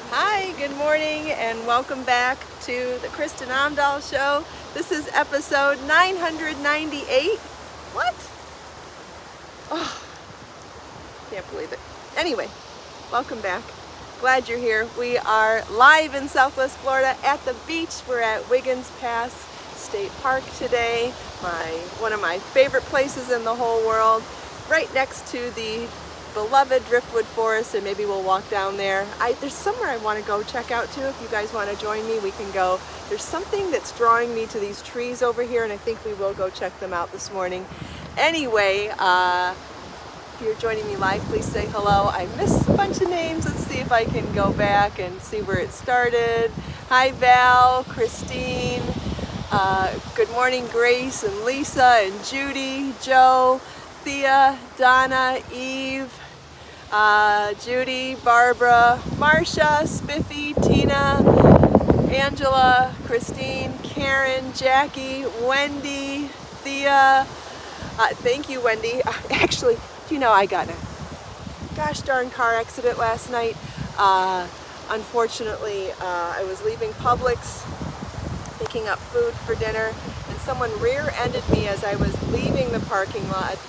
Hi, good morning, and welcome back to the Kristin Omdahl Show. This is episode 998. What? Oh, can't believe it. Anyway, welcome back. Glad you're here. We are live in Southwest Florida at the beach. We're at Wiggins Pass State Park today, one of my favorite places in the whole world, right next to the beloved Driftwood Forest, and maybe we'll walk down there. There's somewhere I want to go check out too. If you guys want to join me, we can go. There's something that's drawing me to these trees over here, and I think we will go check them out this morning. Anyway, if you're joining me live, please say hello. I missed a bunch of names. Let's see if I can go back and see where it started. Hi Val, Christine, good morning Grace and Lisa and Judy, Joe, Thea, Donna, Eve, Judy, Barbara, Marcia, Spiffy, Tina, Angela, Christine, Karen, Jackie, Wendy, Thea. Thank you, Wendy. Actually, do you know I got in a gosh darn car accident last night? Unfortunately, I was leaving Publix, picking up food for dinner, and someone rear-ended me as I was leaving the parking lot,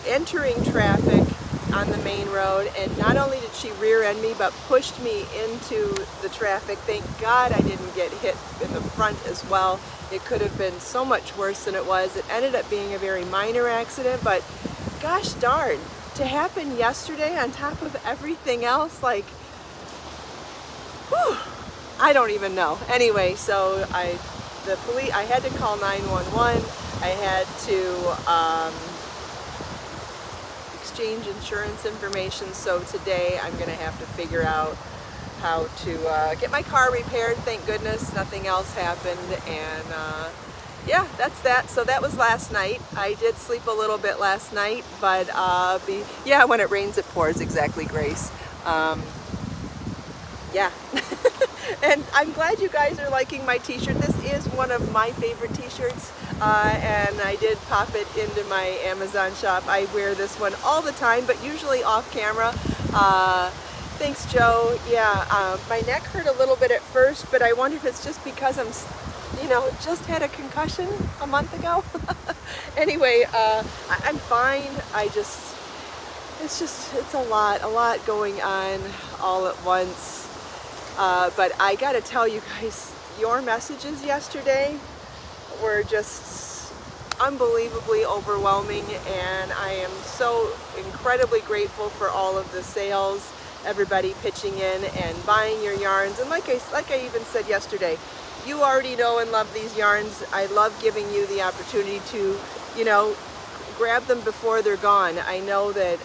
entering traffic on the main road, and not only did she rear-end me, but pushed me into the traffic. Thank God I didn't get hit in the front as well. It could have been so much worse than it was. It ended up being a very minor accident, but gosh darn, to happen yesterday on top of everything else, like, whew, I don't even know. Anyway, so I had to call 911. I had to exchange insurance information, so today I'm gonna have to figure out how to get my car repaired. Thank goodness nothing else happened, and yeah, that's that. So that was last night. I did sleep a little bit last night, but yeah, when it rains it pours, exactly, Grace. Yeah. And I'm glad you guys are liking my t-shirt. This is one of my favorite t-shirts, and I did pop it into my Amazon shop. I wear this one all the time, but usually off camera. Thanks, Joe. Yeah, my neck hurt a little bit at first, but I wonder if it's just because I'm, just had a concussion a month ago. Anyway, I'm fine. It's a lot going on all at once. But I gotta tell you guys, your messages yesterday were just unbelievably overwhelming, and I am so incredibly grateful for all of the sales, everybody pitching in and buying your yarns. And like I even said yesterday, you already know and love these yarns. I love giving you the opportunity to, grab them before they're gone. I know that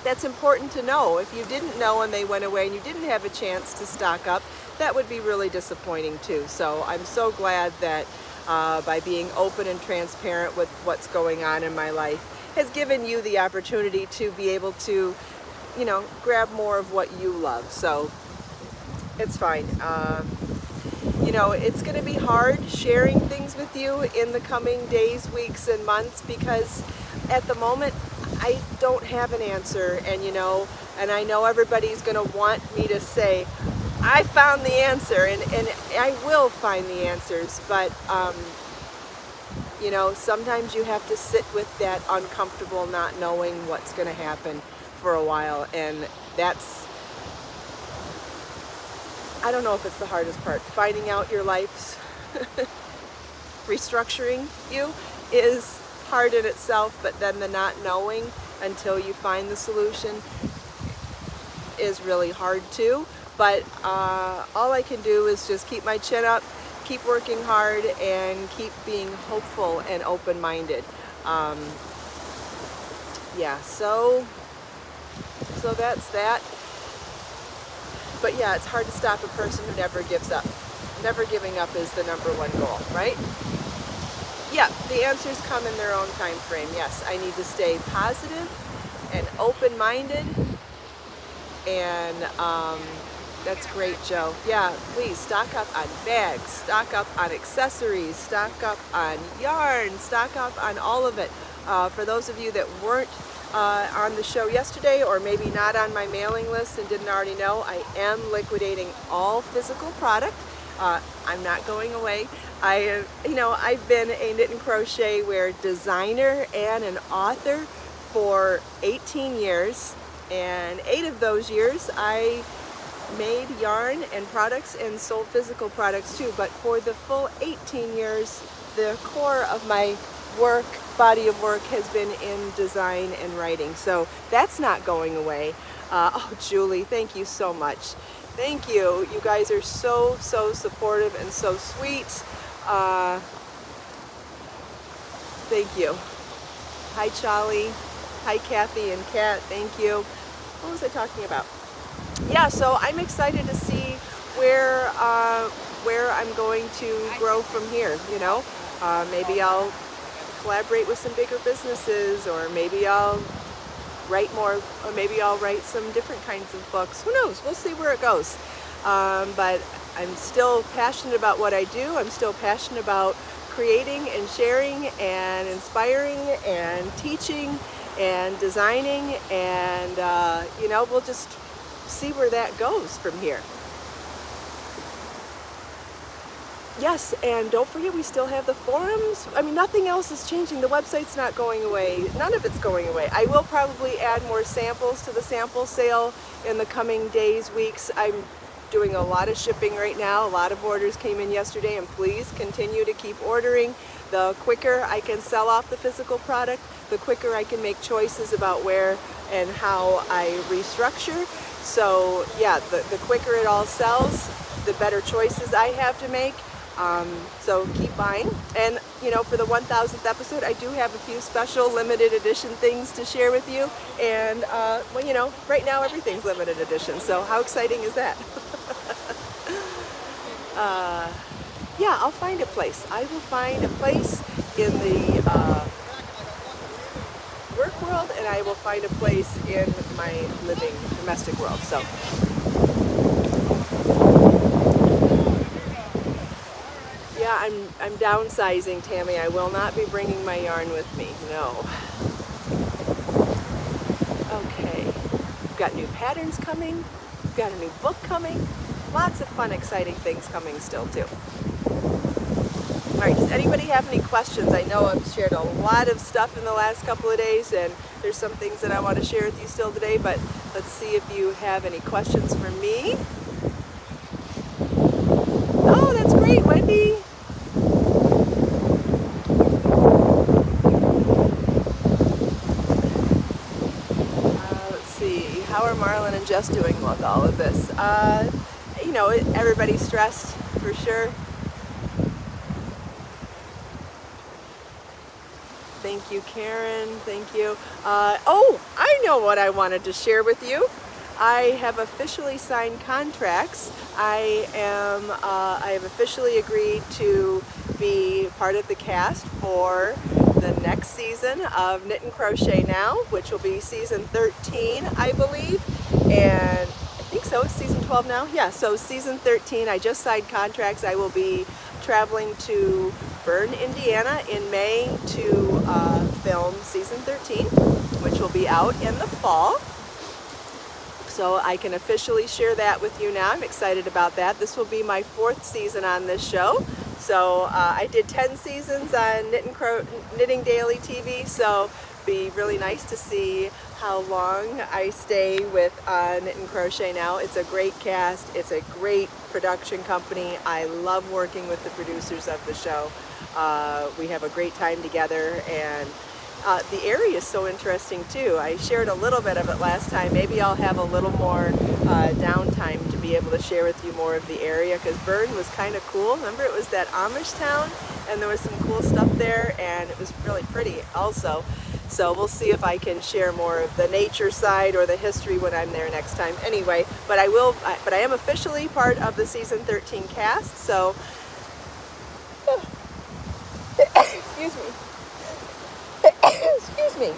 that's important to know. If you didn't know and they went away and you didn't have a chance to stock up, that would be really disappointing too. So I'm so glad that by being open and transparent with what's going on in my life has given you the opportunity to be able to, grab more of what you love. So it's fine. It's going to be hard sharing things with you in the coming days, weeks, and months, because at the moment I don't have an answer, and I know everybody's going to want me to say, I found the answer, and I will find the answers, but, sometimes you have to sit with that uncomfortable not knowing what's going to happen for a while, and that's, I don't know if it's the hardest part. Finding out your life's restructuring you is hard in itself, but then the not knowing until you find the solution is really hard too. But all I can do is just keep my chin up, keep working hard, and keep being hopeful and open-minded. Yeah, so that's that. But yeah, it's hard to stop a person who never gives up. Never giving up is the number one goal, right? Yeah, the answers come in their own time frame. Yes, I need to stay positive and open-minded, and that's great, Joe. Yeah, please stock up on bags, stock up on accessories, stock up on yarn, stock up on all of it. For those of you that weren't on the show yesterday, or maybe not on my mailing list and didn't already know, I am liquidating all physical product. I'm not going away. I've been a knit and crochet wear designer and an author for 18 years, and 8 of those years I made yarn and products and sold physical products too. But for the full 18 years, the core of my body of work has been in design and writing. So that's not going away. Oh, Julie, thank you so much. Thank you. You guys are so supportive and so sweet. Thank you. Hi, Charlie. Hi, Kathy and Kat. Thank you. What was I talking about? Yeah, so I'm excited to see where I'm going to grow from here. You know, maybe I'll collaborate with some bigger businesses, or maybe I'll write more, or maybe I'll write some different kinds of books. Who knows? We'll see where it goes. But I'm still passionate about what I do. I'm still passionate about creating and sharing and inspiring and teaching and designing, and we'll just see where that goes from here. Yes, and don't forget, we still have the forums. I mean, nothing else is changing. The website's not going away. None of it's going away. I will probably add more samples to the sample sale in the coming days, weeks. I'm doing a lot of shipping right now. A lot of orders came in yesterday, and please continue to keep ordering. The quicker I can sell off the physical product, the quicker I can make choices about where and how I restructure. So yeah, the quicker it all sells, the better choices I have to make. So keep buying. And for the 1000th episode, I do have a few special limited edition things to share with you. And right now everything's limited edition. So how exciting is that? Yeah, I'll find a place. I will find a place in the work world, and I will find a place in my living domestic world. So. Yeah, I'm downsizing, Tammy. I will not be bringing my yarn with me. No. Okay. We've got new patterns coming. We've got a new book coming. Lots of fun, exciting things coming still too. All right, does anybody have any questions? I know I've shared a lot of stuff in the last couple of days, and there's some things that I want to share with you still today, but let's see if you have any questions for me. Oh, that's great, Wendy. Let's see, how are Marlon and Jess doing with all of this? Everybody's stressed for sure. Thank you, Karen. Thank you. Oh, I know what I wanted to share with you. I have officially signed contracts. I have officially agreed to be part of the cast for the next season of Knit and Crochet Now, which will be season 13, I believe. And I think so, it's season 12 now. Yeah, so season 13, I just signed contracts. I will be traveling to Bern, Indiana in May to film season 13, which will be out in the fall. So I can officially share that with you now. I'm excited about that. This will be my 4th season on this show. So I did 10 seasons on Knitting Daily TV, so be really nice to see how long I stay with Knit and Crochet Now. It's a great cast. It's a great production company. I love working with the producers of the show. We have a great time together, and the area is so interesting too. I shared a little bit of it last time. Maybe I'll have a little more downtime to be able to share with you more of the area, because Bern was kind of cool. Remember, it was that Amish town, and there was some cool stuff there, and it was really pretty also. So we'll see if I can share more of the nature side or the history when I'm there next time. Anyway, but I am officially part of the season 13 cast. So, excuse me.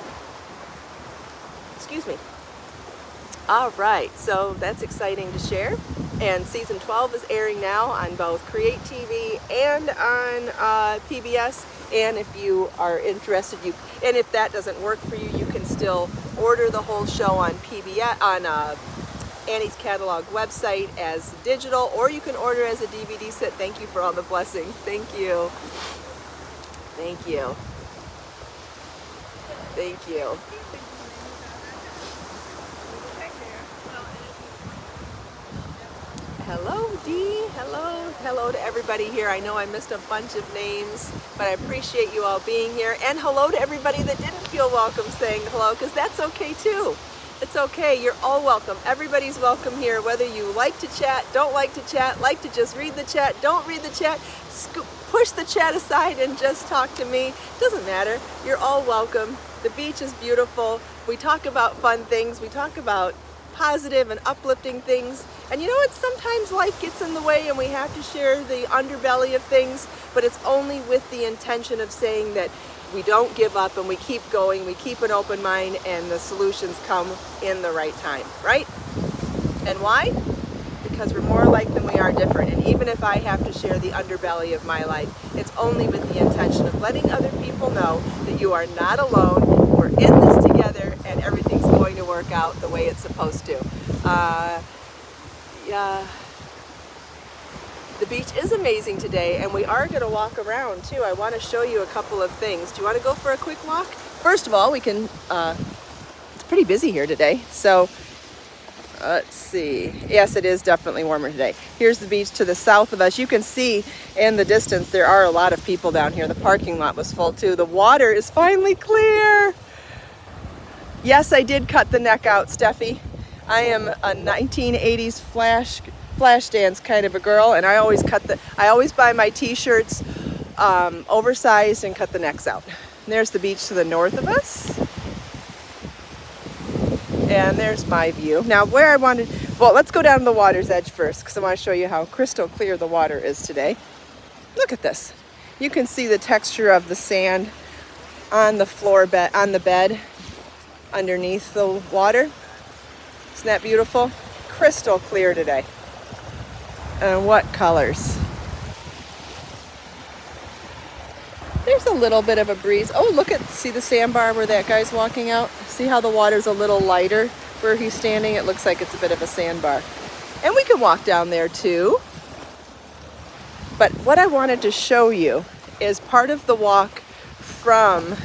Excuse me. All right, so that's exciting to share. And season 12 is airing now on both Create TV and on PBS. And if you are interested, And if that doesn't work for you, you can still order the whole show on PBS, on Annie's Catalog website as digital, or you can order as a DVD set. Thank you for all the blessings. Thank you. Thank you. Thank you. Hello, Dee. Hello. Hello to everybody here. I know I missed a bunch of names, but I appreciate you all being here. And hello to everybody that didn't feel welcome saying hello, because that's okay too. It's okay. You're all welcome. Everybody's welcome here, whether you like to chat, don't like to chat, like to just read the chat, don't read the chat, push the chat aside and just talk to me. Doesn't matter. You're all welcome. The beach is beautiful. We talk about fun things. We talk about positive and uplifting things. And you know what? Sometimes life gets in the way and we have to share the underbelly of things, but it's only with the intention of saying that we don't give up and we keep going, we keep an open mind, and the solutions come in the right time, right? And why? Because we're more alike than we are different. And even if I have to share the underbelly of my life, it's only with the intention of letting other people know that you are not alone, we're in this together, and everything's going to work out the way it's supposed to. The beach is amazing today, and we are going to walk around too. I want to show you a couple of things. Do you want to go for a quick walk? First of all, we can, it's pretty busy here today, so let's see. Yes, it is definitely warmer today. Here's the beach to the south of us. You can see in the distance there are a lot of people down here. The parking lot was full too. The water is finally clear. Yes, I did cut the neck out, Steffi. I am a 1980s flash dance kind of a girl, and I always buy my t-shirts oversized and cut the necks out. And there's the beach to the north of us. And there's my view. Now let's go down to the water's edge first, because I want to show you how crystal clear the water is today. Look at this. You can see the texture of the sand on the bed underneath the water. Isn't that beautiful? Crystal clear today. And what colors? There's a little bit of a breeze. Oh, see the sandbar where that guy's walking out? See how the water's a little lighter where he's standing? It looks like it's a bit of a sandbar. And we can walk down there too. But what I wanted to show you is part of the walk from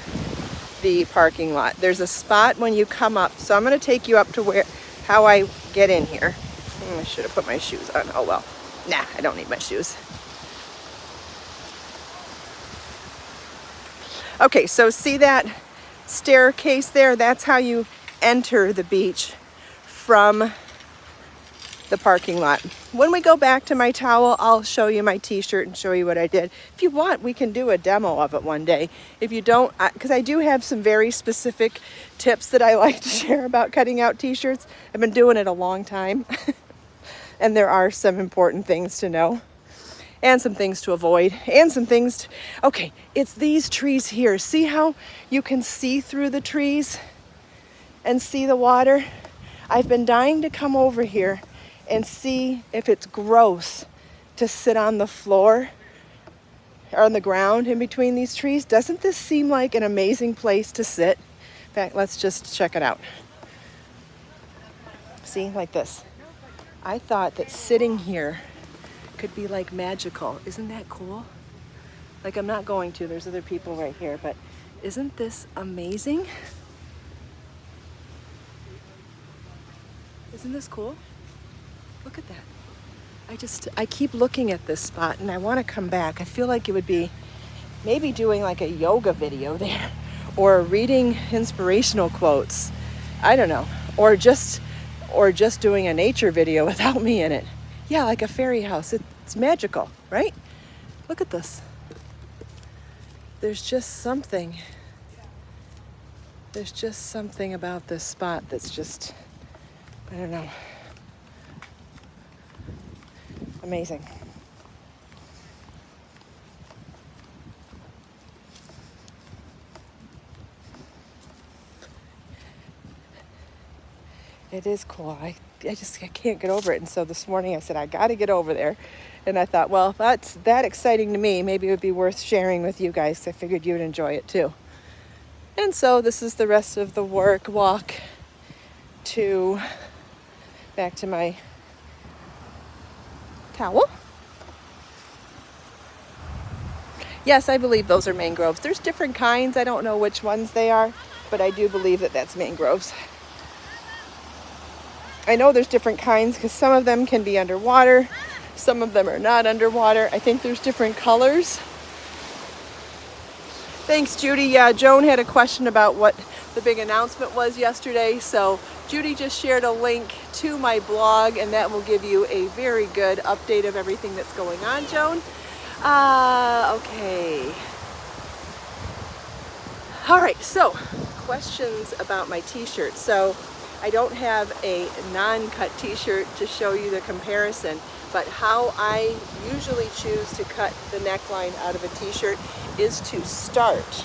the parking lot. There's a spot when you come up. So I'm going to take you up to how I get in here. I should have put my shoes on. Oh well. Nah, I don't need my shoes. Okay, so see that staircase there? That's how you enter the beach from the parking lot. When we go back to my towel, I'll show you my t-shirt and show you what I did. If you want, we can do a demo of it one day. If you don't, because I do have some very specific tips that I like to share about cutting out t-shirts. I've been doing it a long time. And there are some important things to know, and some things to avoid, and some things okay, it's these trees here. See how you can see through the trees and see the water? I've been dying to come over here and see if it's gross to sit on the floor or on the ground in between these trees. Doesn't this seem like an amazing place to sit? In fact, let's just check it out. See, like this. I thought that sitting here could be like magical. Isn't that cool? Like, I'm not going to, there's other people right here, but isn't this amazing? Isn't this cool? Look at that. I keep looking at this spot and I want to come back. I feel like it would be maybe doing like a yoga video there, or reading inspirational quotes. I don't know. Or just doing a nature video without me in it. Yeah, like a fairy house. It's magical, right? Look at this. There's just something about this spot that's just, I don't know, amazing. It is cool. I can't get over it. And so this morning I said, I got to get over there. And I thought, well, that's that exciting to me. Maybe it would be worth sharing with you guys. I figured you would enjoy it too. And so this is the rest of the walk to back to my towel. Yes, I believe those are mangroves. There's different kinds. I don't know which ones they are, but I do believe that that's mangroves. I know there's different kinds because some of them can be underwater. Some of them are not underwater. I think there's different colors. Thanks, Judy. Yeah, Joan had a question about what the big announcement was yesterday. So Judy just shared a link to my blog, and that will give you a very good update of everything that's going on, Joan. Okay. All right, so questions about my t-shirt. So I don't have a non-cut t-shirt to show you the comparison, but how I usually choose to cut the neckline out of a t-shirt is to start.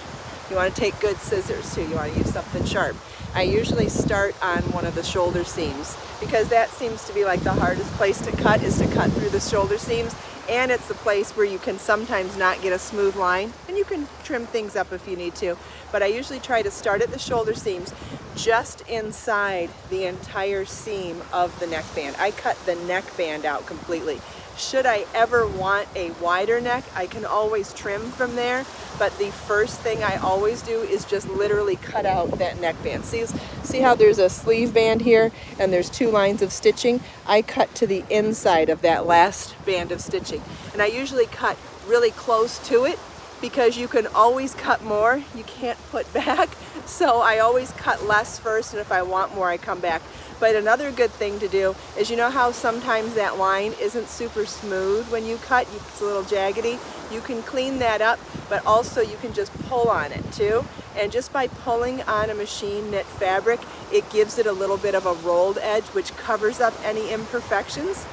You want to take good scissors too. You want to use something sharp. I usually start on one of the shoulder seams because that seems to be like the hardest place to cut, is to cut through the shoulder seams. And it's the place where you can sometimes not get a smooth line, and you can trim things up if you need to. But I usually try to start at the shoulder seams, just inside the entire seam of the neckband. I cut the neckband out completely. Should I ever want a wider neck, I can always trim from there, but the first thing I always do is just literally cut out that neckband. See how there's a sleeve band here and there's 2 lines of stitching? I cut to the inside of that last band of stitching, and I usually cut really close to it because you can always cut more. You can't put back, so I always cut less first, and if I want more, I come back. But another good thing to do is, you know how sometimes that line isn't super smooth when you cut, it's a little jaggedy? You can clean that up, but also you can just pull on it too. And just by pulling on a machine knit fabric, it gives it a little bit of a rolled edge, which covers up any imperfections.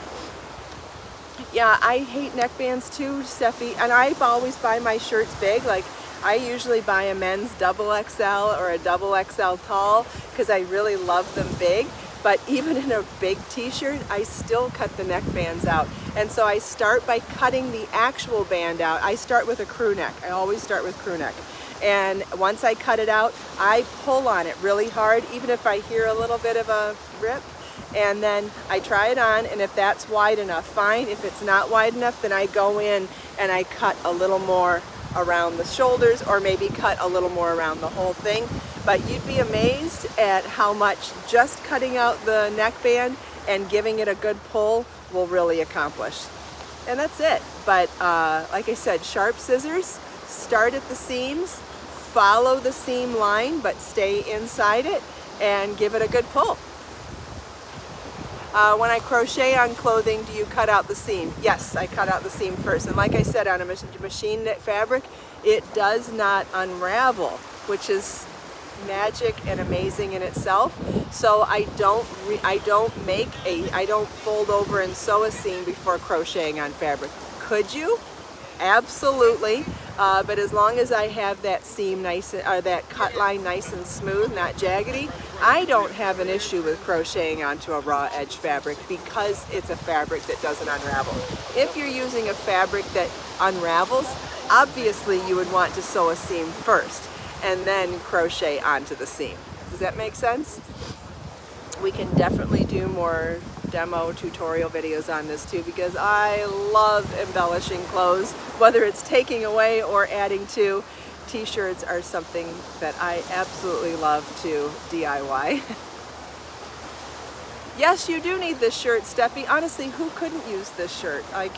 Yeah, I hate neckbands too, Steffi, and I always buy my shirts big. Like, I usually buy a men's double XL or a double XL tall because I really love them big. But even in a big t-shirt, I still cut the neckbands out. And so I start by cutting the actual band out. I start with a crew neck. I always start with crew neck. And once I cut it out, I pull on it really hard, even if I hear a little bit of a rip. And then I try it on, and if that's wide enough, fine. If it's not wide enough, then I go in and I cut a little more around the shoulders, or maybe cut a little more around the whole thing. But you'd be amazed at how much just cutting out the neckband and giving it a good pull will really accomplish. And that's it. But like I said, sharp scissors, start at the seams, follow the seam line, but stay inside it, and give it a good pull. When I crochet on clothing, do you cut out the seam? Yes, I cut out the seam first. And like I said, on a machine knit fabric, it does not unravel, which is magic and amazing in itself. So I don't fold over and sew a seam before crocheting on fabric. Could you? Absolutely. But as long as I have that seam nice, or that cut line nice and smooth, not jaggedy, I don't have an issue with crocheting onto a raw edge fabric because it's a fabric that doesn't unravel. If you're using a fabric that unravels, obviously you would want to sew a seam first and then crochet onto the seam. Does that make sense? We can definitely do more demo tutorial videos on this too, because I love embellishing clothes, whether it's taking away or adding to. T-shirts are something that I absolutely love to DIY. Yes, you do need this shirt, Steffi. Honestly, who couldn't use this shirt? Like,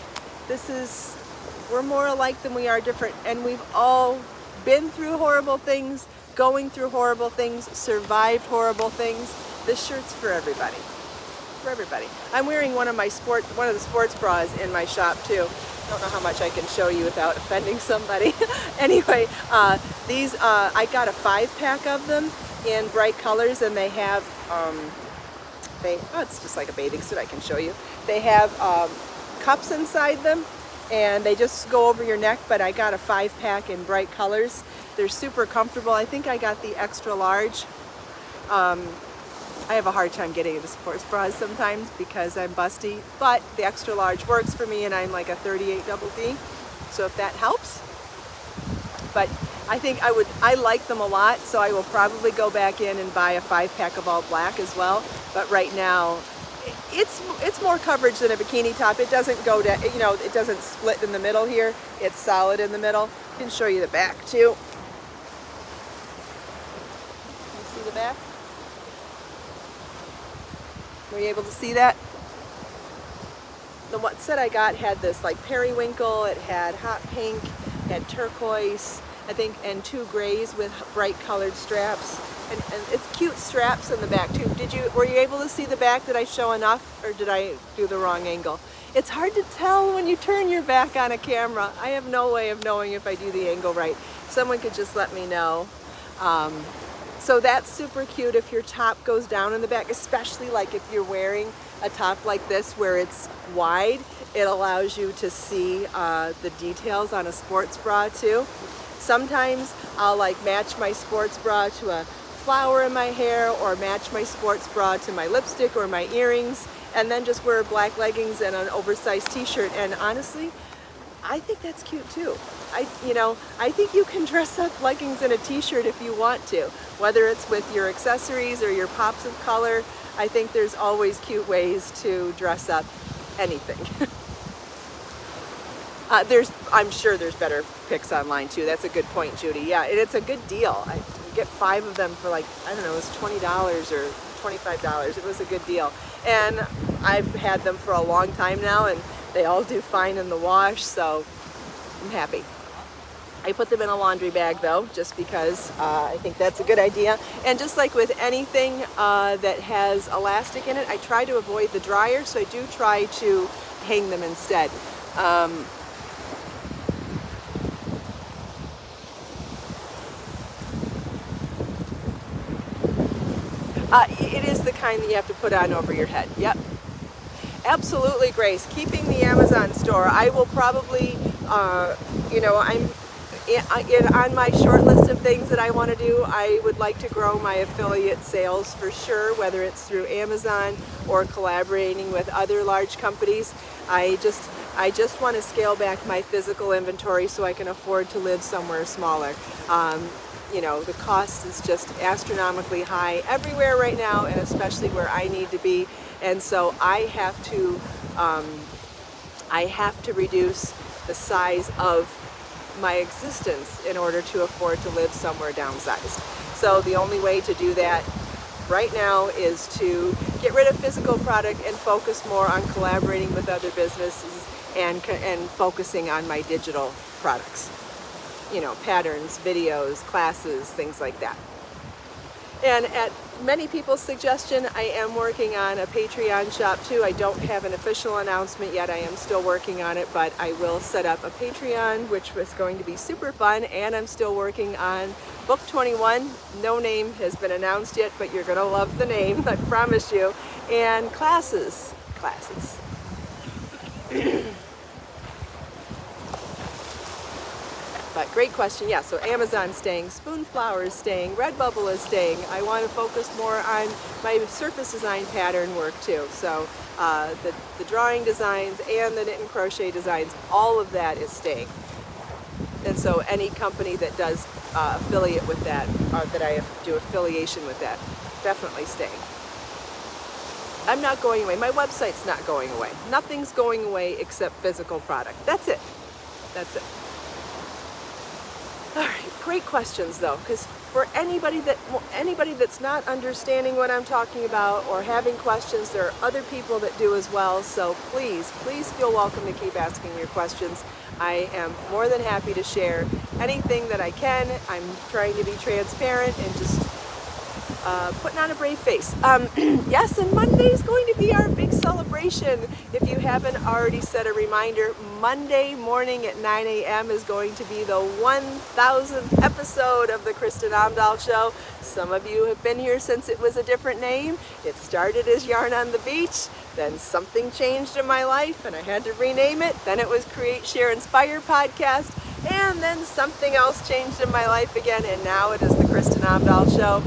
we're more alike than we are different, and we've all been through horrible things, going through horrible things, survived horrible things. This shirt's for everybody. For everybody. I'm wearing one of the sports bras in my shop too. I don't know how much I can show you without offending somebody. Anyway, these I got a 5-pack of them in bright colors, and they have it's just like a bathing suit. I can show you. They have cups inside them, and they just go over your neck. But I got a 5-pack in bright colors. They're super comfortable. I think I got the extra large. I have a hard time getting into sports bras sometimes because I'm busty, but the extra large works for me, and I'm like a 38 double D, so if that helps. But I like them a lot, so I will probably go back in and buy a 5-pack of all black as well. But right now, it's more coverage than a bikini top. It doesn't go to, it doesn't split in the middle here. It's solid in the middle. I can show you the back too. You see the back? Were you able to see that? The set I got had this like periwinkle, it had hot pink, it had turquoise, I think, and 2 grays with bright colored straps. And it's cute straps in the back too. Were you able to see the back? Did I show enough, or did I do the wrong angle? It's hard to tell when you turn your back on a camera. I have no way of knowing if I do the angle right. Someone could just let me know. So that's super cute if your top goes down in the back, especially like if you're wearing a top like this where it's wide. It allows you to see the details on a sports bra too. Sometimes I'll like match my sports bra to a flower in my hair, or match my sports bra to my lipstick or my earrings, and then just wear black leggings and an oversized t-shirt. And honestly, I think that's cute too. I think you can dress up leggings and a t-shirt if you want to, whether it's with your accessories or your pops of color. I think there's always cute ways to dress up anything. I'm sure there's better pics online too. That's a good point, Judy. Yeah, and it's a good deal. You get 5 of them for like, I don't know, it was $20 or $25. It was a good deal. And I've had them for a long time now, and they all do fine in the wash, so I'm happy. I put them in a laundry bag though, just because I think that's a good idea. And just like with anything that has elastic in it, I try to avoid the dryer, so I do try to hang them instead. It is the kind that you have to put on over your head. Yep. Absolutely, Grace. Keeping the Amazon store. I will probably, I'm on my short list of things that I want to do. I would like to grow my affiliate sales for sure, whether it's through Amazon or collaborating with other large companies. I just want to scale back my physical inventory so I can afford to live somewhere smaller. The cost is just astronomically high everywhere right now, and especially where I need to be. And so I have to reduce the size of my existence in order to afford to live somewhere downsized. So the only way to do that right now is to get rid of physical product and focus more on collaborating with other businesses and focusing on my digital products. Patterns, videos, classes, things like that. And at many people's suggestion, I am working on a Patreon shop too. I don't have an official announcement yet. I am still working on it, but I will set up a Patreon, which was going to be super fun. And I'm still working on Book 21. No name has been announced yet, but you're gonna love the name, I promise you. And classes. But great question. Yeah, so Amazon's staying, Spoonflower is staying, Redbubble is staying. I want to focus more on my surface design pattern work too. So the drawing designs and the knit and crochet designs, all of that is staying. And so any company that does affiliate with that, that I do affiliation with that, definitely staying. I'm not going away. My website's not going away. Nothing's going away except physical product. That's it. All right, great questions though, because for anybody that's not understanding what I'm talking about or having questions, there are other people that do as well. So please feel welcome to keep asking your questions. I am more than happy to share anything that I can. I'm trying to be transparent and just putting on a brave face. Yes, and Monday is going to be our big celebration. If you haven't already set a reminder, Monday morning at 9 a.m. is going to be the 1000th episode of the Kristin Omdahl Show. Some of you have been here since it was a different name. It started as Yarn on the Beach, then something changed in my life and I had to rename it. Then it was Create, Share, Inspire podcast, and then something else changed in my life again, and now it is the Kristin Omdahl Show.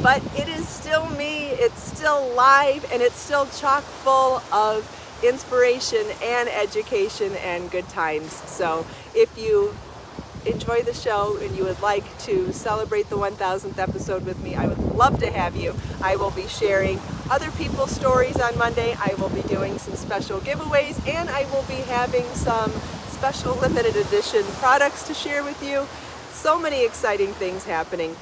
But it is still me, it's still live, and it's still chock full of inspiration and education and good times. So if you enjoy the show and you would like to celebrate the 1000th episode with me, I would love to have you. I will be sharing other people's stories on Monday. I will be doing some special giveaways, and I will be having some special limited edition products to share with you. So many exciting things happening.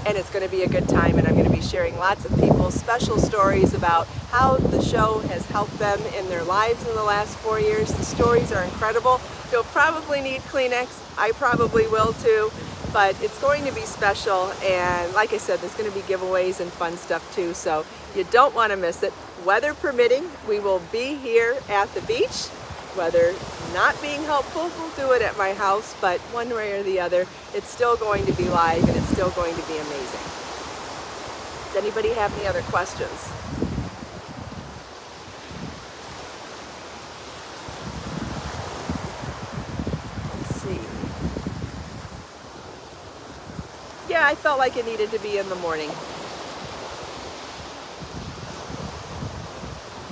And it's going to be a good time, and I'm going to be sharing lots of people's special stories about how the show has helped them in their lives in the last 4 years. The stories are incredible. You'll probably need Kleenex. I probably will too, but it's going to be special, and like I said, there's going to be giveaways and fun stuff too, so you don't want to miss it. Weather permitting, we will be here at the beach. Weather not being helpful, we'll do it at my house, but one way or the other, it's still going to be live and it's still going to be amazing. Does anybody have any other questions? Let's see. Yeah, I felt like it needed to be in the morning.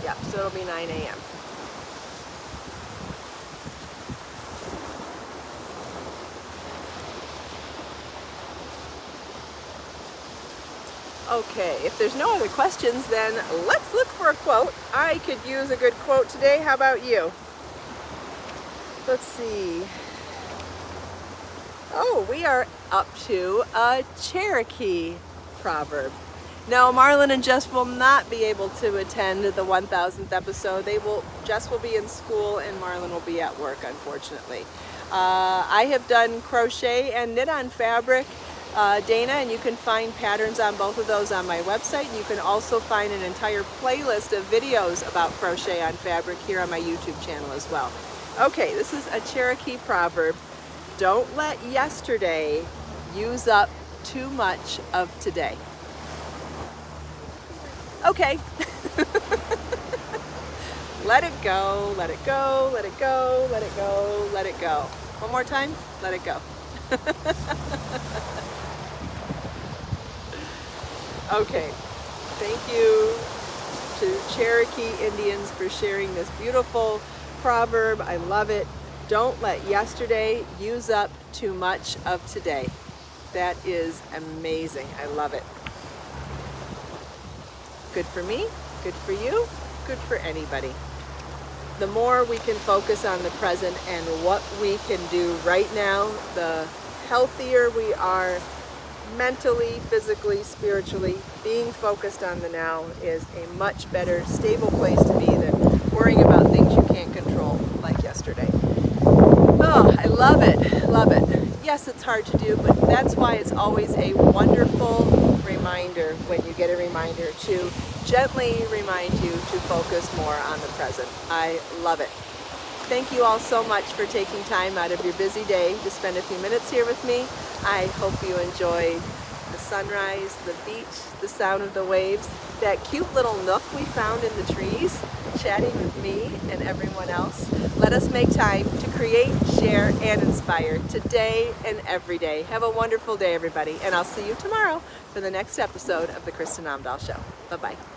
Yep, so it'll be 9 a.m. Okay, if there's no other questions, then let's look for a quote. I could use a good quote today. How about you? Let's see. Oh, we are up to a Cherokee proverb. No, Marlon and Jess will not be able to attend the 1000th episode. Jess will be in school and Marlon will be at work, unfortunately. I have done crochet and knit on fabric, Dana, and you can find patterns on both of those on my website. You can also find an entire playlist of videos about crochet on fabric here on my YouTube channel as well. Okay, this is a Cherokee proverb. Don't let yesterday use up too much of today. Okay. Let it go, let it go, let it go, let it go, let it go. One more time, let it go. Okay, thank you to Cherokee Indians for sharing this beautiful proverb. I love it. Don't let yesterday use up too much of today. That is amazing. I love it. Good for me, good for you, good for anybody. The more we can focus on the present and what we can do right now, the healthier we are mentally, physically, spiritually. Being focused on the now is a much better, stable place to be than worrying about things you can't control, like yesterday. Oh, I love it, love it. Yes, it's hard to do, but that's why it's always a wonderful reminder when you get a reminder to gently remind you to focus more on the present. I love it. Thank you all so much for taking time out of your busy day to spend a few minutes here with me. I hope you enjoyed the sunrise, the beach, the sound of the waves, that cute little nook we found in the trees, chatting with me and everyone else. Let us make time to create, share, and inspire today and every day. Have a wonderful day, everybody, and I'll see you tomorrow for the next episode of the Kristin Omdahl Show. Bye-bye.